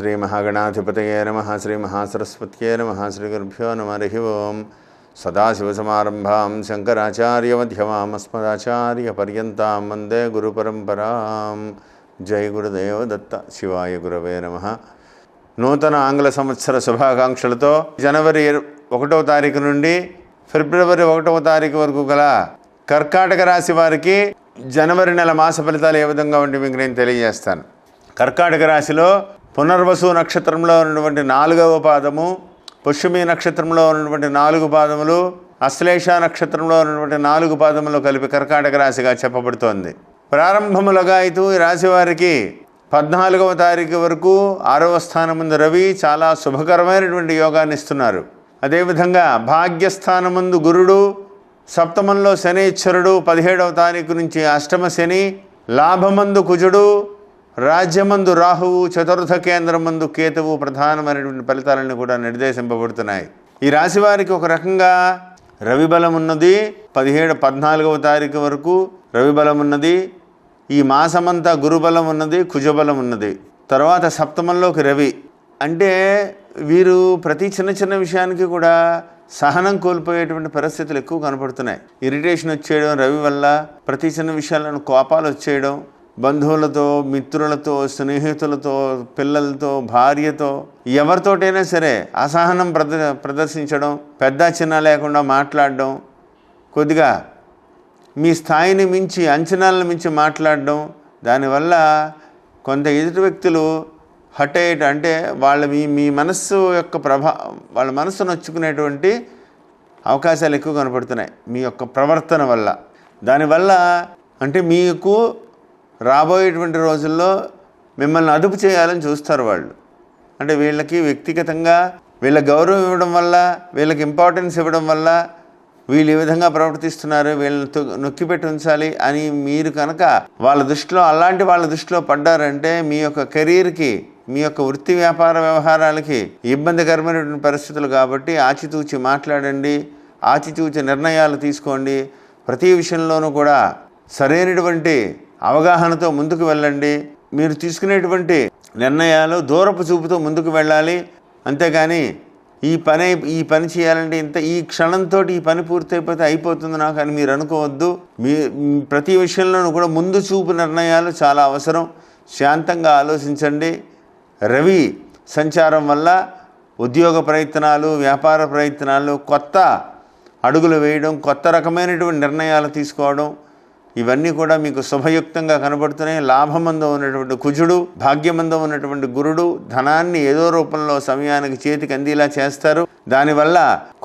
శ్రీ మహాగణాధిపతయే నమః. శ్రీ మహాసరస్వత్యే నమః. శ్రీ గురుభ్యో నమః. హరి ఓం. సదాశివసమారంభాం శంకరాచార్యమధ్యమాం అస్మదాచార్యపర్యంతాం వందే గురుపరంపరాం. జై గురుదేవ దత్త. శివాయ గురవే నమః. నూతన ఆంగ్ల సంవత్సర శుభాకాంక్షలతో జనవరి 1వ తారీఖు నుండి ఫిబ్రవరి 1వ తారీఖు వరకు గల కర్కాటక రాశి వారికి జనవరి నెల మాస ఫలితాలు ఏ విధంగా ఉంటే మీకు నేను తెలియజేస్తాను. కర్కాటక రాశిలో పునర్వసు నక్షత్రంలో ఉన్నటువంటి 4వ పాదము, పుష్యమి నక్షత్రంలో ఉన్నటువంటి 4 పాదములు, అశ్లేష నక్షత్రంలో ఉన్నటువంటి 4 పాదములు కలిపి కర్కాటక రాశిగా చెప్పబడుతోంది. ప్రారంభములుగా అయితే ఈ రాశి వారికి 14వ తారీఖు వరకు 6వ స్థానముందు రవి చాలా శుభకరమైనటువంటి యోగాన్ని ఇస్తున్నారు. అదేవిధంగా భాగ్యస్థానముందు గురుడు, సప్తమంలో శనీశ్వరుడు 17వ తారీఖు నుంచి అష్టమ శని, లాభమందు కుజుడు, రాజ్యమందు రాహువు, చతుర్థ కేంద్రమందు కేతువు ప్రధానమైనటువంటి ఫలితాలను కూడా నిర్దేశింపబడుతున్నాయి. ఈ రాశి వారికి ఒక రకంగా రవి బలం ఉన్నది. 14వ తారీఖు వరకు రవి బలం ఉన్నది. ఈ మాసమంతా గురుబలం ఉన్నది, కుజబలం ఉన్నది. తర్వాత సప్తమంలోకి రవి. అంటే వీరు ప్రతి చిన్న చిన్న విషయానికి కూడా సహనం కోల్పోయేటువంటి పరిస్థితులు ఎక్కువ కనపడుతున్నాయి. ఇరిటేషన్ వచ్చేయడం రవి వల్ల, ప్రతి చిన్న విషయాలను కోపాలు వచ్చేయడం, బంధువులతో, మిత్రులతో, స్నేహితులతో, పిల్లలతో, భార్యతో, ఎవరితోటైనా సరే అసహనం ప్రదర్శించడం, పెద్ద చిన్న లేకుండా మాట్లాడడం, కొద్దిగా మీ స్థాయిని మించి, అంచనాలను మించి మాట్లాడడం, దానివల్ల కొంత ఎదుటి వ్యక్తులు హట్ అయ్యేట, అంటే వాళ్ళ మీ మనస్సు యొక్క వాళ్ళ మనస్సు నొచ్చుకునేటువంటి అవకాశాలు ఎక్కువ కనపడుతున్నాయి మీ యొక్క ప్రవర్తన వల్ల. దానివల్ల అంటే మీకు రాబోయేటువంటి రోజుల్లో మిమ్మల్ని అదుపు చేయాలని చూస్తారు వాళ్ళు. అంటే వీళ్ళకి వ్యక్తిగతంగా వీళ్ళ గౌరవం ఇవ్వడం వల్ల, వీళ్ళకి ఇంపార్టెన్స్ ఇవ్వడం వల్ల వీళ్ళు ఈ విధంగా ప్రవర్తిస్తున్నారు, వీళ్ళని నొక్కిపెట్టి ఉంచాలి అని మీరు కనుక వాళ్ళ దృష్టిలో పడ్డారంటే మీ యొక్క కెరీర్కి, మీ యొక్క వృత్తి వ్యాపార వ్యవహారాలకి ఇబ్బందికరమైనటువంటి పరిస్థితులు. కాబట్టి ఆచితూచి మాట్లాడండి, ఆచితూచి నిర్ణయాలు తీసుకోండి. ప్రతి విషయంలోనూ కూడా సరైనటువంటి అవగాహనతో ముందుకు వెళ్ళండి. మీరు తీసుకునేటువంటి నిర్ణయాలు దూరపు చూపుతో ముందుకు వెళ్ళాలి. అంతేగాని ఈ పని చేయాలంటే ఈ క్షణంతో ఈ పని పూర్తయిపోతే అయిపోతుంది నాకు అని మీరు అనుకోవద్దు. ప్రతి విషయంలోనూ కూడా ముందు చూపు నిర్ణయాలు చాలా అవసరం. శాంతంగా ఆలోచించండి. రవి సంచారం వల్ల ఉద్యోగ ప్రయత్నాలు, వ్యాపార ప్రయత్నాలు, కొత్త అడుగులు వేయడం, కొత్త రకమైనటువంటి నిర్ణయాలు తీసుకోవడం, ఇవన్నీ కూడా మీకు శుభయుక్తంగా కనబడుతున్నాయి. లాభమందు ఉన్నటువంటి కుజుడు, భాగ్యమందు ఉన్నటువంటి గురుడు ధనాన్ని ఏదో రూపంలో సమయానికి చేతికి అందేలా చేస్తారు. దానివల్ల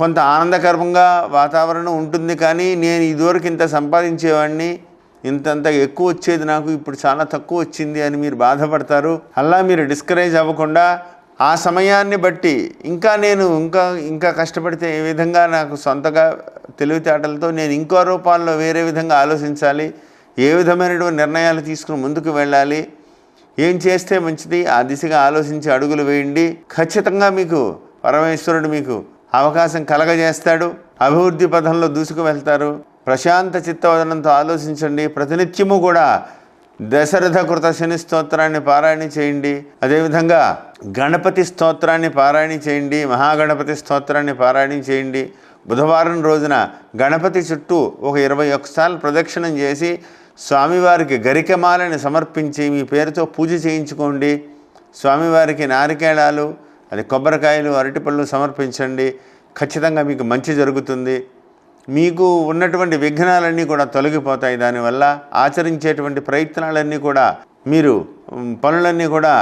కొంత ఆనందకరంగా వాతావరణం ఉంటుంది. కానీ నేను ఇదివరకు ఇంత సంపాదించేవాడిని, ఇంతంత ఎక్కువ వచ్చేది నాకు, ఇప్పుడు చాలా తక్కువ వచ్చింది అని మీరు బాధపడతారు. అలా మీరు డిస్కరేజ్ అవ్వకుండా ఆ సమయాన్ని బట్టి ఇంకా కష్టపడితే ఏ విధంగా నాకు సొంతగా తెలివితేటలతో నేను ఇంకో రూపాల్లో వేరే విధంగా ఆలోచించాలి, ఏ విధమైనటువంటి నిర్ణయాలు తీసుకుని ముందుకు వెళ్ళాలి, ఏం చేస్తే మంచిది, ఆ దిశగా ఆలోచించి అడుగులు వేయండి. ఖచ్చితంగా మీకు పరమేశ్వరుడు మీకు అవకాశం కలగజేస్తాడు. అభివృద్ధి పథంలో దూసుకు వెళ్తారు. ప్రశాంత చిత్తవదనంతో ఆలోచించండి. ప్రతినిత్యము కూడా దశరథ కృత శని స్తోత్రాన్ని పారాయణ చేయండి. అదేవిధంగా గణపతి స్తోత్రాన్ని పారాయణ చేయండి. మహాగణపతి స్తోత్రాన్ని పారాయణ చేయండి. బుధవారం రోజున గణపతి చుట్టూ ఒక 21 సార్లు ప్రదక్షిణం చేసి స్వామివారికి గరికమాలని సమర్పించి మీ పేరుతో పూజ చేయించుకోండి. స్వామివారికి నారికేళాలు, అది కొబ్బరికాయలు, అరటిపళ్ళు సమర్పించండి. ఖచ్చితంగా మీకు మంచి జరుగుతుంది. మీకు ఉన్నటువంటి విఘ్నాలన్నీ కూడా తొలగిపోతాయి. దానివల్ల ఆచరించేటువంటి ప్రయత్నాలన్నీ కూడా, మీరు పనులన్నీ కూడా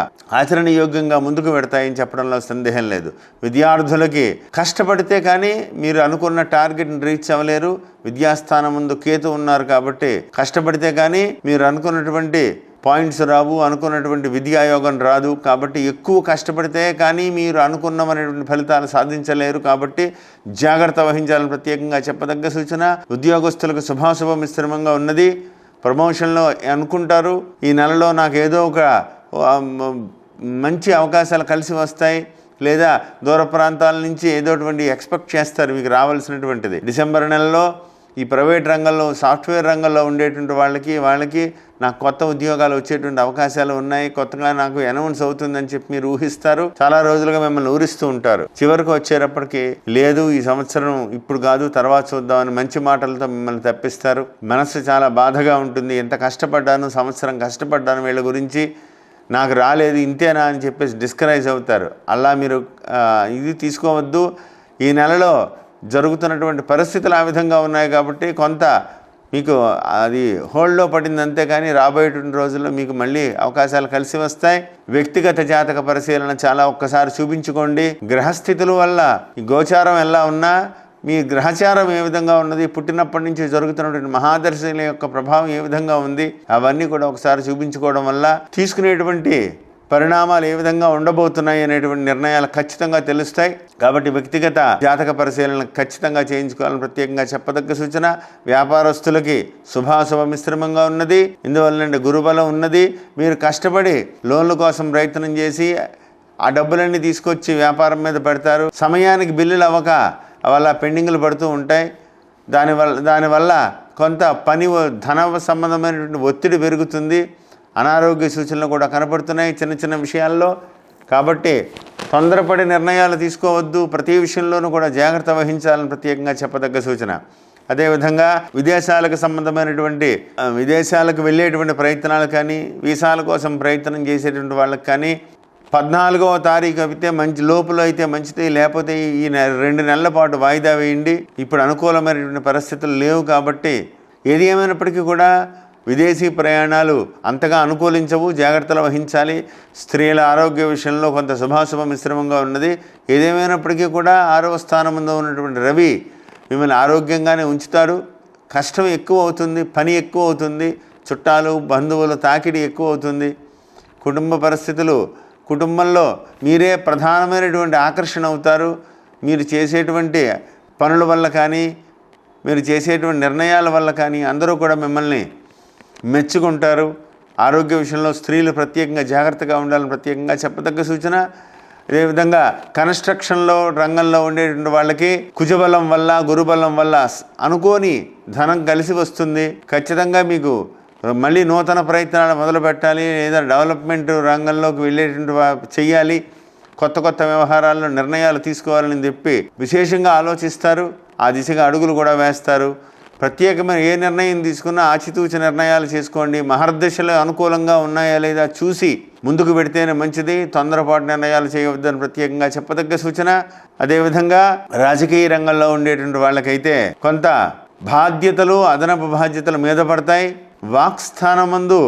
ఆచరణయోగ్యంగా ముందుకు పెడతాయని చెప్పడంలో సందేహం లేదు. విద్యార్థులకి కష్టపడితే కానీ మీరు అనుకున్న టార్గెట్ని రీచ్ అవ్వలేరు. విద్యాస్థానం ముందు కేతు ఉన్నారు కాబట్టి కష్టపడితే కానీ మీరు అనుకున్నటువంటి పాయింట్స్ రావు, అనుకున్నటువంటి విద్యాయోగం రాదు. కాబట్టి ఎక్కువ కష్టపడితే కానీ మీరు అనుకున్నమైనటువంటి ఫలితాలు సాధించలేరు. కాబట్టి జాగ్రత్త వహించాలని ప్రత్యేకంగా చెప్పదగ్గ సూచన. ఉద్యోగస్తులకు శుభాశుభ మిశ్రమంగా ఉన్నది. ప్రమోషన్లో అనుకుంటారు ఈ నెలలో నాకు ఏదో ఒక మంచి అవకాశాలు కలిసి వస్తాయి, లేదా దూర ప్రాంతాల నుంచి ఏదోటువంటి ఎక్స్పెక్ట్ చేస్తారు మీకు రావాల్సినటువంటిది. డిసెంబర్ నెలలో ఈ ప్రైవేట్ రంగంలో సాఫ్ట్వేర్ రంగంలో ఉండేటువంటి వాళ్ళకి నాకు కొత్త ఉద్యోగాలు వచ్చేటువంటి అవకాశాలు ఉన్నాయి, కొత్తగా నాకు అనౌన్స్ అవుతుందని చెప్పి మీరు ఊహిస్తారు. చాలా రోజులుగా మిమ్మల్ని ఊరిస్తూ ఉంటారు. చివరికి వచ్చేటప్పటికి లేదు ఈ సంవత్సరం ఇప్పుడు కాదు తర్వాత చూద్దామని మంచి మాటలతో మిమ్మల్ని తప్పిస్తారు. మనసు చాలా బాధగా ఉంటుంది. ఎంత కష్టపడ్డాను, సంవత్సరం కష్టపడ్డాను, వీళ్ళ గురించి నాకు రాలేదు ఇంతేనా అని చెప్పేసి డిస్కరేజ్ అవుతారు. అలా మీరు ఇది తీసుకోవద్దు. ఈ నెలలో జరుగుతున్నటువంటి పరిస్థితులు ఆ విధంగా ఉన్నాయి కాబట్టి కొంత మీకు అది హోల్డ్లో పడింది, అంతేకాని రాబోయేటువంటి రోజుల్లో మీకు మళ్ళీ అవకాశాలు కలిసి వస్తాయి. వ్యక్తిగత జాతక పరిశీలన చాలా ఒక్కసారి చూపించుకోండి. గ్రహస్థితుల వల్ల ఈ గోచారం ఎలా ఉన్నా మీ గ్రహచారం ఏ విధంగా ఉన్నది, పుట్టినప్పటి నుంచి జరుగుతున్నటువంటి మహాదర్శుల యొక్క ప్రభావం ఏ విధంగా ఉంది, అవన్నీ కూడా ఒకసారి చూపించుకోవడం వల్ల తీసుకునేటువంటి పరిణామాలు ఏ విధంగా ఉండబోతున్నాయి అనేటువంటి నిర్ణయాలు ఖచ్చితంగా తెలుస్తాయి. కాబట్టి వ్యక్తిగత జాతక పరిశీలన ఖచ్చితంగా చేయించుకోవాలని ప్రత్యేకంగా చెప్పదగ్గ సూచన. వ్యాపారస్తులకి శుభాశుభ మిశ్రమంగా ఉన్నది. ఇందువల్ల గురుబలం ఉన్నది. మీరు కష్టపడి లోన్ల కోసం ప్రయత్నం చేసి ఆ డబ్బులన్నీ తీసుకొచ్చి వ్యాపారం మీద పెడతారు. సమయానికి బిల్లులు అవ్వక వల్ల పెండింగ్లు పడుతూ ఉంటాయి. దానివల్ల కొంత ధన సంబంధమైనటువంటి ఒత్తిడి పెరుగుతుంది. అనారోగ్య సూచనలు కూడా కనపడుతున్నాయి చిన్న చిన్న విషయాల్లో. కాబట్టి తొందరపడి నిర్ణయాలు తీసుకోవద్దు. ప్రతి విషయంలోనూ కూడా జాగ్రత్త వహించాలని ప్రత్యేకంగా చెప్పదగ్గ సూచన. అదేవిధంగా విదేశాలకు సంబంధమైనటువంటి విదేశాలకు వెళ్ళేటువంటి ప్రయత్నాలు కానీ, వీసాల కోసం ప్రయత్నం చేసేటువంటి వాళ్ళకి కానీ 14వ తారీఖు అయితే మంచి లోపల అయితే మంచిది, లేకపోతే ఈ 2 నెలల పాటు వాయిదా వేయండి. ఇప్పుడు అనుకూలమైనటువంటి పరిస్థితులు లేవు కాబట్టి ఏది ఏమైనప్పటికీ కూడా విదేశీ ప్రయాణాలు అంతగా అనుకూలించవు, జాగ్రత్తలు వహించాలి. స్త్రీల ఆరోగ్య విషయంలో కొంత శుభాశుభ మిశ్రమంగా ఉన్నది. ఏదేమైనప్పటికీ కూడా 6వ స్థానంలో ఉన్నటువంటి రవి మిమ్మల్ని ఆరోగ్యంగానే ఉంచుతాడు. కష్టం ఎక్కువ అవుతుంది, పని ఎక్కువ అవుతుంది, చుట్టాలు బంధువులు తాకిడి ఎక్కువ అవుతుంది. కుటుంబ పరిస్థితులు, కుటుంబంలో మీరే ప్రధానమైనటువంటి ఆకర్షణ అవుతారు. మీరు చేసేటువంటి పనుల వల్ల కానీ, మీరు చేసేటువంటి నిర్ణయాల వల్ల కానీ అందరూ కూడా మిమ్మల్ని మెచ్చుకుంటారు. ఆరోగ్య విషయంలో స్త్రీలు ప్రత్యేకంగా జాగ్రత్తగా ఉండాలని ప్రత్యేకంగా చెప్పదగ్గ సూచన. అదేవిధంగా కన్స్ట్రక్షన్లో రంగంలో ఉండేటువంటి వాళ్ళకి కుజబలం వల్ల, గురుబలం వల్ల అనుకోని ధనం కలిసి వస్తుంది. ఖచ్చితంగా మీకు మళ్ళీ నూతన ప్రయత్నాలు మొదలు పెట్టాలి, లేదా డెవలప్మెంట్ రంగంలోకి వెళ్ళేటువంటి చెయ్యాలి. కొత్త వ్యవహారాల్లో నిర్ణయాలు తీసుకోవాలని చెప్పి విశేషంగా ఆలోచిస్తారు. ఆ దిశగా అడుగులు కూడా వేస్తారు. ప్రత్యేకమైన ఏ నిర్ణయం తీసుకున్నా ఆచితూచి నిర్ణయాలు చేసుకోండి. మహర్దశలు అనుకూలంగా ఉన్నాయా లేదా చూసి ముందుకు పెడితేనే మంచిది. తొందరపాటు నిర్ణయాలు చేయవద్దని ప్రత్యేకంగా చెప్పదగ్గ సూచన. అదేవిధంగా రాజకీయ రంగంలో ఉండేటువంటి వాళ్ళకైతే కొంత బాధ్యతలు, అదనపు బాధ్యతలు మీద పడతాయి. వాక్స్థానమందు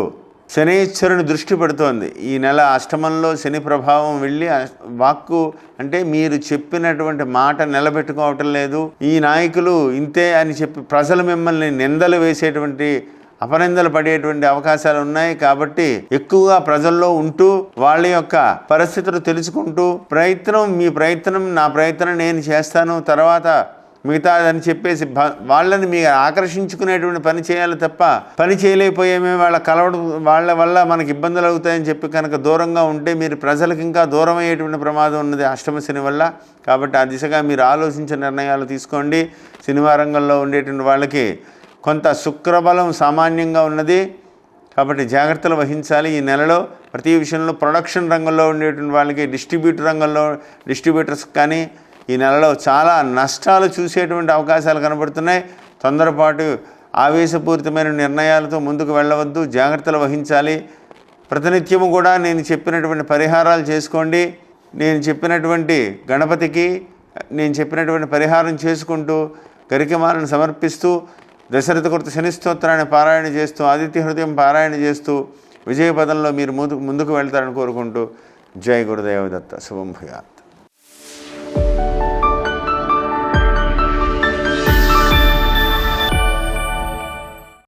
శనీశ్వరుని దృష్టి పెడుతోంది. ఈ నెల అష్టమంలో శని ప్రభావం వెళ్ళి వాక్కు అంటే మీరు చెప్పినటువంటి మాట నిలబెట్టుకోవటం లేదు, ఈ నాయకులు ఇంతే అని చెప్పి ప్రజలు మిమ్మల్ని నిందలు వేసేటువంటి, అపనిందలు పడేటువంటి అవకాశాలు ఉన్నాయి. కాబట్టి ఎక్కువగా ప్రజల్లో ఉంటూ వాళ్ళ యొక్క పరిస్థితులు తెలుసుకుంటూ మీ ప్రయత్నం నా ప్రయత్నం నేను చేస్తాను, తర్వాత మిగతా అని చెప్పేసి వాళ్ళని మీరు ఆకర్షించుకునేటువంటి పని చేయాలి తప్ప పని చేయలేకపోయేమే వాళ్ళ వల్ల మనకి ఇబ్బందులు అవుతాయని చెప్పి కనుక దూరంగా ఉంటే మీరు ప్రజలకు ఇంకా దూరం అయ్యేటువంటి ప్రమాదం ఉన్నది అష్టమ శని వల్ల. కాబట్టి ఆ దిశగా మీరు ఆలోచించిన నిర్ణయాలు తీసుకోండి. సినిమా రంగంలో ఉండేటువంటి వాళ్ళకి కొంత శుక్రబలం సామాన్యంగా ఉన్నది కాబట్టి జాగ్రత్తలు వహించాలి. ఈ నెలలో ప్రతి విషయంలో ప్రొడక్షన్ రంగంలో ఉండేటువంటి వాళ్ళకి, డిస్ట్రిబ్యూటర్స్ కానీ ఈ నెలలో చాలా నష్టాలు చూసేటువంటి అవకాశాలు కనబడుతున్నాయి. తొందరపాటు ఆవేశపూరితమైన నిర్ణయాలతో ముందుకు వెళ్ళవద్దు, జాగ్రత్తలు వహించాలి. ప్రతినిత్యము కూడా నేను చెప్పినటువంటి పరిహారాలు చేసుకోండి. నేను చెప్పినటువంటి గణపతికి నేను చెప్పినటువంటి పరిహారం చేసుకుంటూ గరికమాలను సమర్పిస్తూ దశరథ కృత శని స్తోత్రాన్ని పారాయణ చేస్తూ ఆదిత్య హృదయం పారాయణ చేస్తూ విజయపదంలో మీరు ముందుకు వెళ్తారని కోరుకుంటూ జై గురుదేవ దత్త. శుభం భూయాత్.